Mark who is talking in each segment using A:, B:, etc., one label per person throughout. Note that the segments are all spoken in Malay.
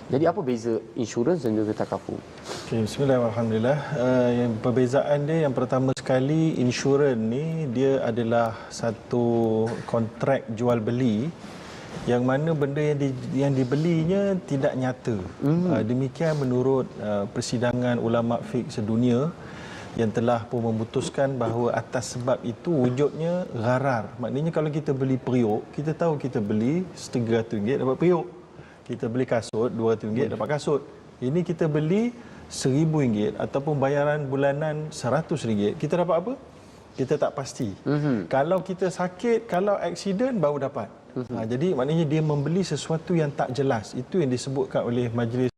A: Jadi apa beza insurans dan juga takaful?
B: Okay, bismillah, alhamdulillah. Yang perbezaan dia yang pertama sekali, insurans ni dia adalah satu kontrak jual beli yang mana benda yang dibelinya tidak nyata. Demikian menurut persidangan ulama fiqh sedunia yang telah pun memutuskan bahawa atas sebab itu wujudnya gharar. Maknanya kalau kita beli periuk, kita tahu kita beli RM300 dapat periuk. Kita beli kasut RM200 dapat kasut. Ini kita beli RM1,000 ataupun bayaran bulanan RM100, kita dapat apa? Kita tak pasti. Kalau kita sakit, kalau aksiden baru dapat. Jadi maknanya dia membeli sesuatu yang tak jelas. Itu yang disebutkan oleh Majlis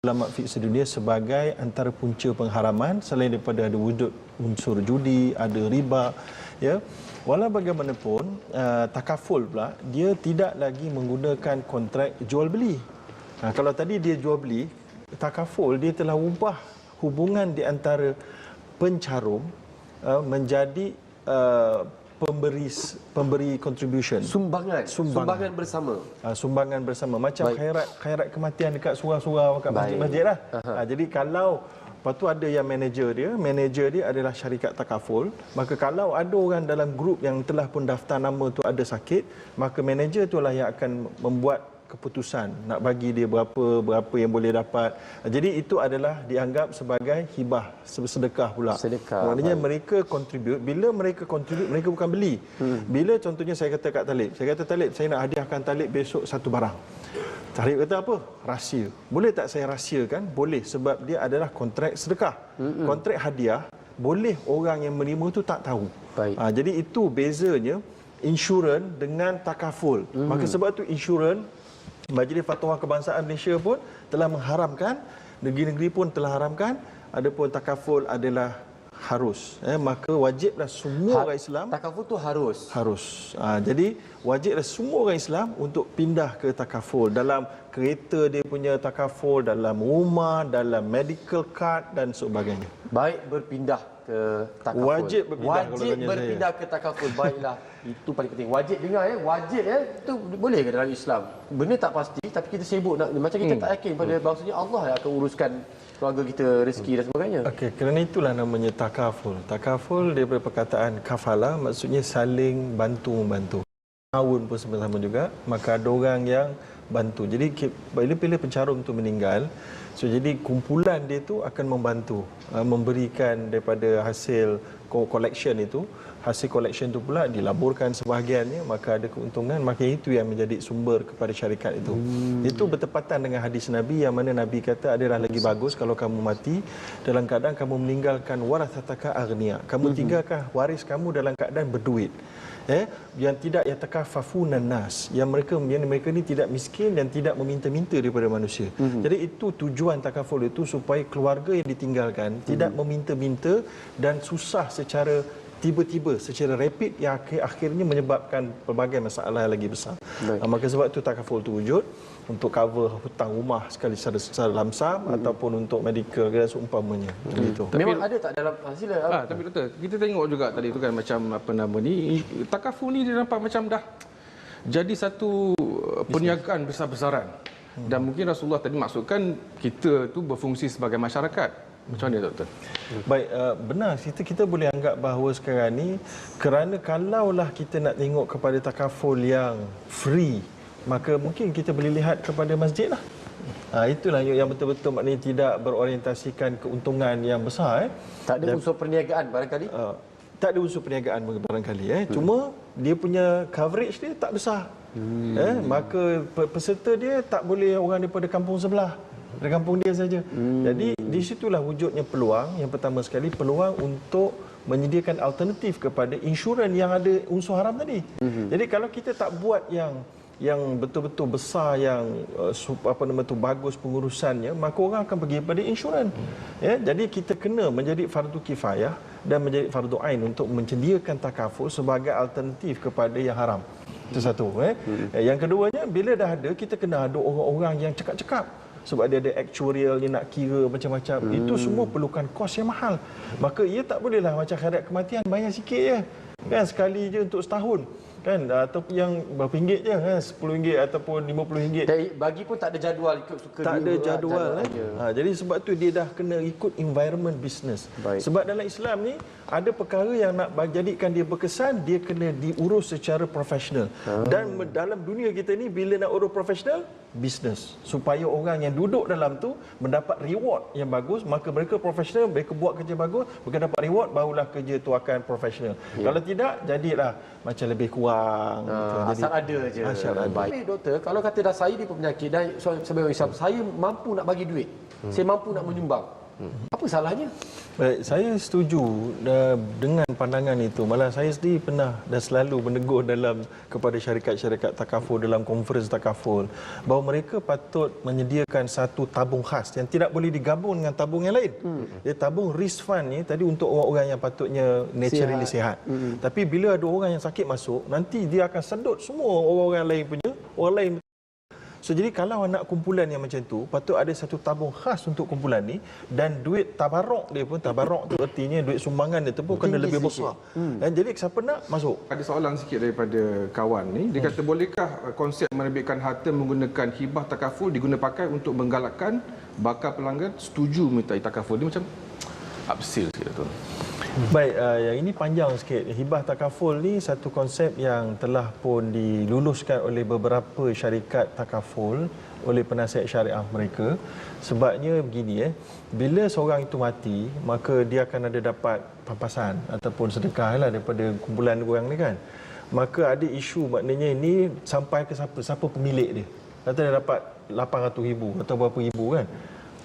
B: Ulama Fiqh Sedunia sebagai antara punca pengharaman, selain daripada ada wujud unsur judi, ada riba, ya. Walau bagaimanapun, takaful pula dia tidak lagi menggunakan kontrak jual beli. Kalau tadi dia jual beli, takaful dia telah ubah hubungan di antara pencarum menjadi pemberi contribution,
A: sumbangan bersama.
B: Sumbangan bersama macam khairat kematian dekat surau-surau dekat masjid-masjid lah. Jadi kalau lepas tu ada yang manager dia adalah syarikat takaful, maka kalau ada orang dalam grup yang telah pun daftar nama tu ada sakit, maka manager itulah yang akan membuat keputusan nak bagi dia berapa yang boleh dapat. Jadi itu adalah dianggap sebagai hibah, sedekah pula. Maknanya mereka contribute. Bila mereka contribute, mereka bukan beli. Bila contohnya saya kata kat Talib, saya nak hadiahkan Talib besok satu barang. Talib kata apa? Rahsia. Boleh tak saya rahsiakan? Boleh, sebab dia adalah kontrak sedekah. Kontrak hadiah, boleh orang yang menerima tu tak tahu. Jadi itu bezanya insurans dengan takaful. Maka sebab tu insurans, Majlis Fatwa Kebangsaan Malaysia pun telah mengharamkan, negeri-negeri pun telah haramkan, adapun takaful adalah harus. Maka wajiblah semua orang Islam.
A: Takaful tu harus.
B: Jadi wajiblah semua orang Islam untuk pindah ke takaful. Dalam kereta dia punya takaful, dalam rumah, dalam medical card dan sebagainya.
A: Baik berpindah ke takaful.
B: Wajib berpindah
A: ke takaful. Baiklah. Itu paling penting. Wajib dengar wajib itu boleh ke dalam Islam? Benda tak pasti tapi kita sibuk nak, macam kita tak yakin pada bahawasanya Allah yang akan uruskan keluarga kita, rezeki dan sebagainya. Okey,
B: kerana itulah namanya takaful. Takaful daripada perkataan kafala, maksudnya saling bantu-membantu. Tahun pun sama-sama juga, maka ada orang yang bantu. Jadi bila pencarum tu meninggal, jadi kumpulan dia tu akan membantu, memberikan daripada hasil collection itu. Hasil collection itu pula dilaburkan sebahagiannya, maka ada keuntungan, maka itu yang menjadi sumber kepada syarikat itu. Itu bertepatan dengan hadis Nabi yang mana Nabi kata adalah lagi bagus kalau kamu mati dalam keadaan kamu meninggalkan warathataka aghnia. Kamu tinggalkan waris kamu dalam keadaan berduit. Yang tidak yatakaffafunan nas, yang mereka ni tidak miskin dan tidak meminta-minta daripada manusia. Jadi itu tujuan takaful itu, supaya keluarga yang ditinggalkan tidak meminta-minta dan susah secara tiba-tiba, secara rapid, yang akhirnya menyebabkan pelbagai masalah yang lagi besar. Maka sebab itu takaful itu wujud untuk cover hutang rumah sekali secara lamsam ataupun untuk medical dan seumpamanya.
A: Memang ada tak dalam hasil?
C: Tapi doktor, kita tengok juga tadi tu kan macam apa nama ni, takaful ni dia nampak macam dah jadi satu perniagaan besar-besaran. Dan mungkin Rasulullah tadi maksudkan kita tu berfungsi sebagai masyarakat. Macam mana doktor?
B: Baik, benar, kita boleh anggap bahawa sekarang ni, kerana kalaulah kita nak tengok kepada takaful yang free, maka mungkin kita boleh lihat kepada masjid lah. Itulah yang betul-betul maknanya tidak berorientasikan keuntungan yang besar.
A: Tak ada unsur perniagaan barangkali?
B: Tak ada unsur perniagaan barangkali. Cuma dia punya coverage dia tak besar. Maka peserta dia tak boleh orang daripada kampung sebelah, dari kampung dia saja. Jadi di situlah wujudnya peluang. Yang pertama sekali, peluang untuk menyediakan alternatif kepada insurans yang ada unsur haram tadi. Jadi kalau kita tak buat yang betul-betul besar, yang bagus pengurusannya, maka orang akan pergi pada insurans. Jadi kita kena menjadi fardu kifayah dan menjadi fardu ain untuk menyediakan takaful sebagai alternatif kepada yang haram. Itu satu. Yang keduanya, bila dah ada, kita kena ada orang-orang yang cekap-cekap. Sebab dia ada actuarial, dia nak kira macam-macam. Itu semua perlukan kos yang mahal. Maka ia tak bolehlah macam khairat kematian, bayar sikit je. Kan sekali je untuk setahun. kan, ataupun yang berapa ringgit je kan, RM10 ataupun RM50.
A: Dan bagi pun tak ada jadual, ikut suka
B: Tak ada
A: dia,
B: jadual
A: aja.
B: jadi sebab tu dia dah kena ikut environment business.
A: Baik.
B: Sebab dalam Islam ni ada perkara yang nak jadikan dia berkesan, dia kena diurus secara profesional. Dan dalam dunia kita ni bila nak urus profesional, business, supaya orang yang duduk dalam tu mendapat reward yang bagus, maka mereka profesional, mereka buat kerja bagus, mereka dapat reward, barulah kerja tu akan profesional. Kalau tidak, jadilah macam lebih kurang gitu.
A: Asal ada je.
B: Asal ada.
A: Baik doktor, kalau kata dah saya ni penyakit dan sebagai Islam, saya mampu nak bagi duit, saya mampu nak menyumbang, apa salahnya?
B: Baik, saya setuju dengan pandangan itu. Malah saya sendiri pernah dan selalu menegur kepada syarikat-syarikat takaful dalam konferens takaful bahawa mereka patut menyediakan satu tabung khas yang tidak boleh digabung dengan tabung yang lain. Dia tabung risk fund ni tadi untuk orang-orang yang patutnya naturally sihat. Tapi bila ada orang yang sakit masuk, nanti dia akan sedut semua orang-orang lain punya, orang lain. So, jadi kalau nak kumpulan yang macam tu, patut ada satu tabung khas untuk kumpulan ni, dan duit tabarok dia pun, tabarok tu artinya duit sumbangan dia tu pun kena lebih besar. Dan jadi siapa nak masuk?
C: Ada soalan sikit daripada kawan ni. Dia kata, bolehkah konsep menerbitkan harta menggunakan hibah takaful diguna pakai untuk menggalakkan bakal pelanggan setuju menyertai takaful? Dia macam absil sikit tu.
B: Baik, yang ini panjang sikit. Hibah takaful ni satu konsep yang telah pun diluluskan oleh beberapa syarikat takaful oleh penasihat syariah mereka. Sebabnya begini, bila seorang itu mati, maka dia akan ada dapat pampasan ataupun sedekah lah daripada kumpulan orang ni kan. Maka ada isu, maknanya ini sampai ke siapa pemilik dia. Kata dia dapat 800,000 atau berapa ribu kan.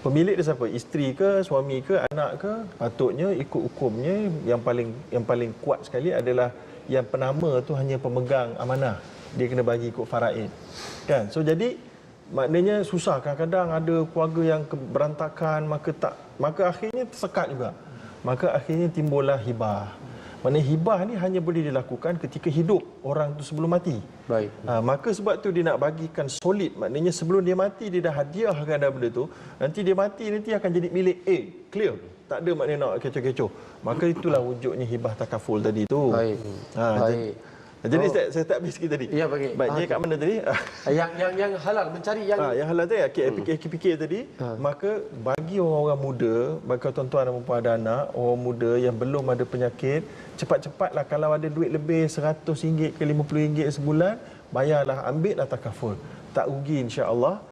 B: Pemilik dia siapa? Isteri ke, suami ke, anak ke? Patutnya ikut hukumnya yang paling kuat sekali adalah yang penama tu hanya pemegang amanah. Dia kena bagi ikut faraid. Kan? So jadi maknanya susah, kadang-kadang ada keluarga yang berantakan, maka akhirnya tersekat juga. Maka akhirnya timbullah hibah. Maknanya hibah ni hanya boleh dilakukan ketika hidup orang tu sebelum mati.
A: Baik.
B: Maka sebab tu dia nak bagikan solid. Maknanya sebelum dia mati, dia dah hadiahkan dah benda tu. Nanti dia mati, nanti akan jadi milik A. Clear. Tak ada maknanya nak kecoh-kecoh. Maka itulah wujudnya hibah takaful tadi tu.
A: Baik. Baik.
B: Jadi saya tak habis sikit tadi.
A: Ya, baik.
B: Baik, dia kat mana tadi?
A: Yang halal, mencari yang
B: Yang halal tadi, fikir tadi. Maka bagi orang-orang muda, bagi tuan-tuan dan puan ada anak, orang muda yang belum ada penyakit, cepat-cepatlah kalau ada duit lebih RM100 ke RM50 sebulan, bayarlah, ambillah takaful. Tak rugi insya-Allah.